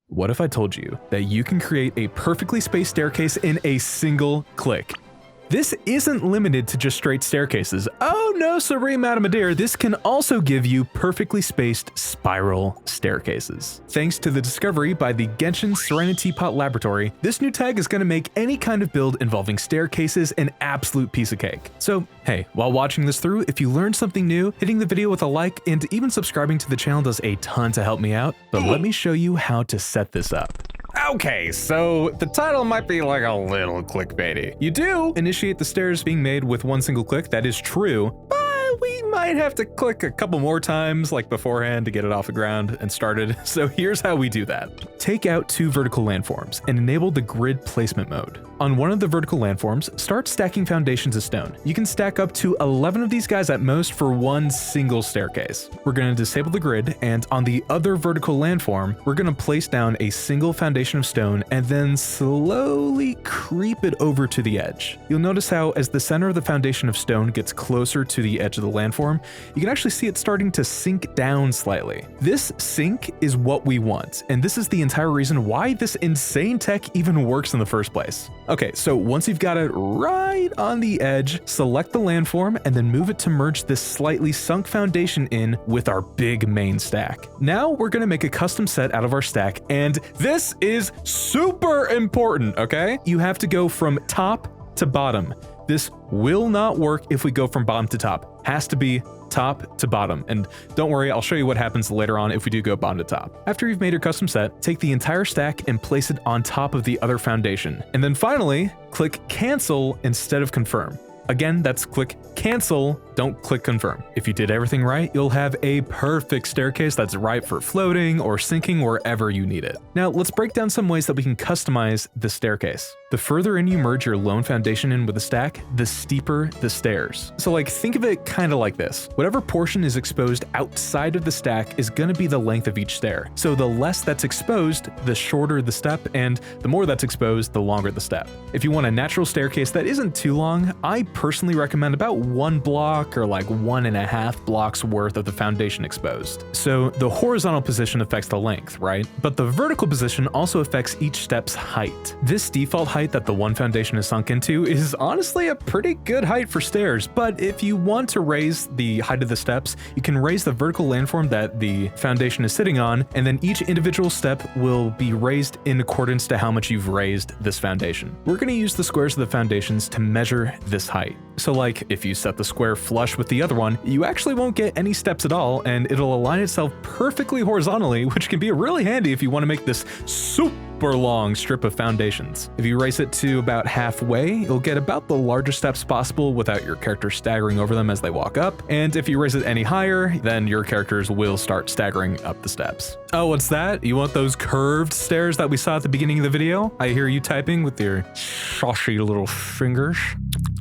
What if I told you that you can create a perfectly spaced staircase in a single click? This isn't limited to just straight staircases. Oh no, sorry, Madame Adair, this can also give you perfectly spaced spiral staircases. Thanks to the discovery by the Genshin Serenitea laboratory, this new tag is going to make any kind of build involving staircases an absolute piece of cake. So hey, while watching this through, if you learned something new, hitting the video with a like and even subscribing to the channel does a ton to help me out, but let me show you how to set this up. Okay, so the title might be like a little clickbaity. You do initiate the stairs being made with one single click, that is true, but we might have to click a couple more times like beforehand to get it off the ground and started. So here's how we do that. Take out 2 vertical landforms and enable the grid placement mode. On one of the vertical landforms, start stacking foundations of stone. You can stack up to 11 of these guys at most for one single staircase. We're going to disable the grid, and on the other vertical landform, we're going to place down a single foundation of stone and then slowly creep it over to the edge. You'll notice how as the center of the foundation of stone gets closer to the edge of the landform, you can actually see it starting to sink down slightly. This sink is what we want, and this is the entire reason why this insane tech even works in the first place. Okay, so once you've got it right on the edge, select the landform and then move it to merge this slightly sunk foundation in with our big main stack. Now we're gonna make a custom set out of our stack, and this is super important, okay? You have to go from top to bottom. This will not work if we go from bottom to top. Has to be top to bottom. And don't worry, I'll show you what happens later on if we do go bottom to top. After you've made your custom set, take the entire stack and place it on top of the other foundation. And then finally, click cancel instead of confirm. Again, that's click cancel, don't click confirm. If you did everything right, you'll have a perfect staircase that's right for floating or sinking wherever you need it. Now let's break down some ways that we can customize the staircase. The further in you merge your lone foundation in with the stack, the steeper the stairs. So like think of it kind of like this. Whatever portion is exposed outside of the stack is going to be the length of each stair. So the less that's exposed, the shorter the step, and the more that's exposed, the longer the step. If you want a natural staircase that isn't too long, I personally recommend about 1 block or like 1.5 blocks worth of the foundation exposed. So the horizontal position affects the length, right? But the vertical position also affects each step's height. This default height that the one foundation is sunk into is honestly a pretty good height for stairs, but if you want to raise the height of the steps, you can raise the vertical landform that the foundation is sitting on, and then each individual step will be raised in accordance to how much you've raised this foundation. We're going to use the squares of the foundations to measure this height. So like if you set the square flush with the other one, you actually won't get any steps at all, and it'll align itself perfectly horizontally, which can be really handy if you want to make this super long strip of foundations. If you raise it to about halfway, you'll get about the largest steps possible without your character staggering over them as they walk up, and if you raise it any higher, then your characters will start staggering up the steps. Oh, what's that? You want those curved stairs that we saw at the beginning of the video? I hear you typing with your saucy little fingers.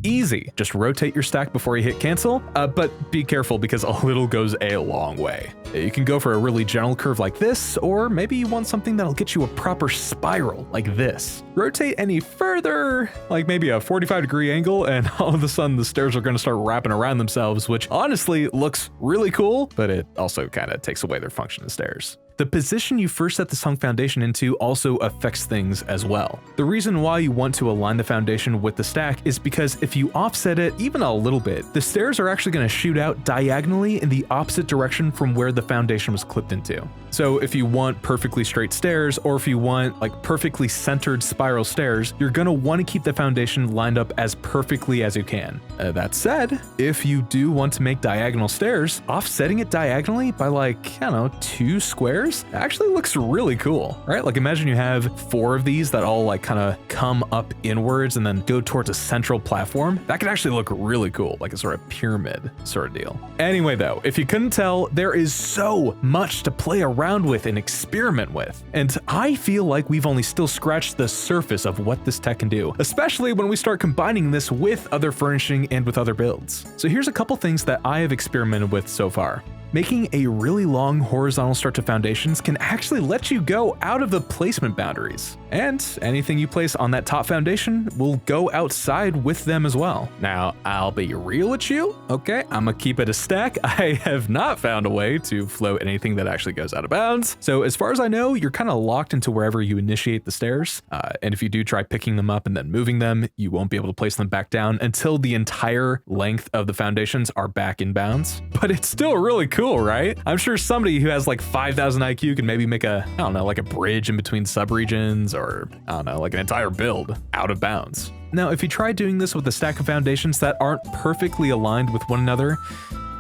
Easy. Just rotate your stack before you hit cancel, but be careful because a little goes a long way. You can go for a really gentle curve like this, or maybe you want something that'll get you a proper spiral like this. Rotate any further, like maybe a 45-degree angle, and all of a sudden the stairs are going to start wrapping around themselves, which honestly looks really cool, but it also kind of takes away their function as stairs. The position you first set the sunk foundation into also affects things as well. The reason why you want to align the foundation with the stack is because if you offset it even a little bit, the stairs are actually going to shoot out diagonally in the opposite direction from where the foundation was clipped into. So if you want perfectly straight stairs, or if you want like perfectly centered spiral stairs, you're going to want to keep the foundation lined up as perfectly as you can. That said, if you do want to make diagonal stairs, offsetting it diagonally by like, I don't know, 2 squares actually looks really cool, right? Like imagine you have 4 of these that all like kind of come up inwards and then go towards a central platform. That could actually look really cool, like a sort of pyramid sort of deal. Anyway though, if you couldn't tell, there is so much to play around with and experiment with. And I feel like we've only still scratched the surface of what this tech can do, especially when we start combining this with other furnishing and with other builds. So here's a couple things that I have experimented with so far. Making a really long horizontal start to foundations can actually let you go out of the placement boundaries. And anything you place on that top foundation will go outside with them as well. Now, I'll be real with you, okay? I'm gonna keep it a stack. I have not found a way to float anything that actually goes out of bounds. So as far as I know, you're kind of locked into wherever you initiate the stairs. And if you do try picking them up and then moving them, you won't be able to place them back down until the entire length of the foundations are back in bounds. But it's still really cool, right? I'm sure somebody who has like 5,000 IQ can maybe make a, I don't know, like a bridge in between subregions, or I don't know, like an entire build out of bounds. Now, if you try doing this with a stack of foundations that aren't perfectly aligned with one another,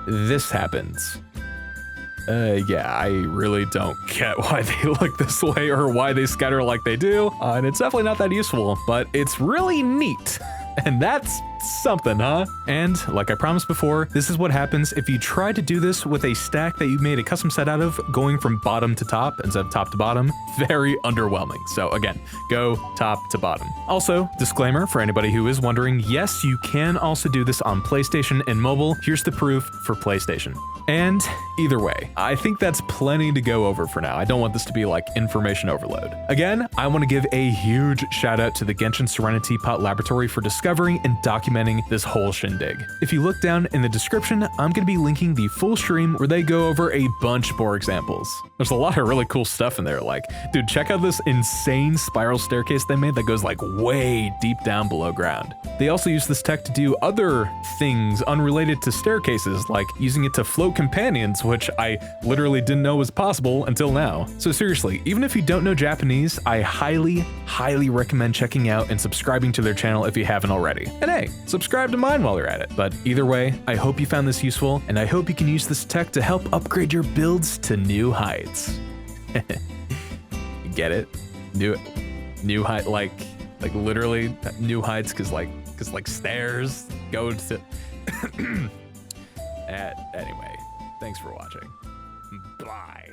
this happens. Yeah, I really don't get why they look this way or why they scatter like they do, and it's definitely not that useful, but it's really neat. And that's something, huh? And like I promised before, this is what happens if you try to do this with a stack that you made a custom set out of, going from bottom to top instead of top to bottom. Very underwhelming. So again, go top to bottom. Also, disclaimer for anybody who is wondering, yes, you can also do this on PlayStation and mobile. Here's the proof for PlayStation. And either way, I think that's plenty to go over for now. I don't want this to be like information overload. Again, I want to give a huge shout out to the Genshin Serenitea Laboratory for discovering and documenting this whole shindig. If you look down in the description, I'm going to be linking the full stream where they go over a bunch more examples. There's a lot of really cool stuff in there. Like, dude, check out this insane spiral staircase they made that goes like way deep down below ground. They also use this tech to do other things unrelated to staircases, like using it to float companions, which I literally didn't know was possible until now. So seriously, even if you don't know Japanese, I highly recommend checking out and subscribing to their channel if you haven't already. And hey, subscribe to mine while you're at it. But either way, I hope you found this useful, and I hope you can use this tech to help upgrade your builds to new heights. You get it? New height, like literally new heights, cause like stairs go to. Anyway, thanks for watching. Bye.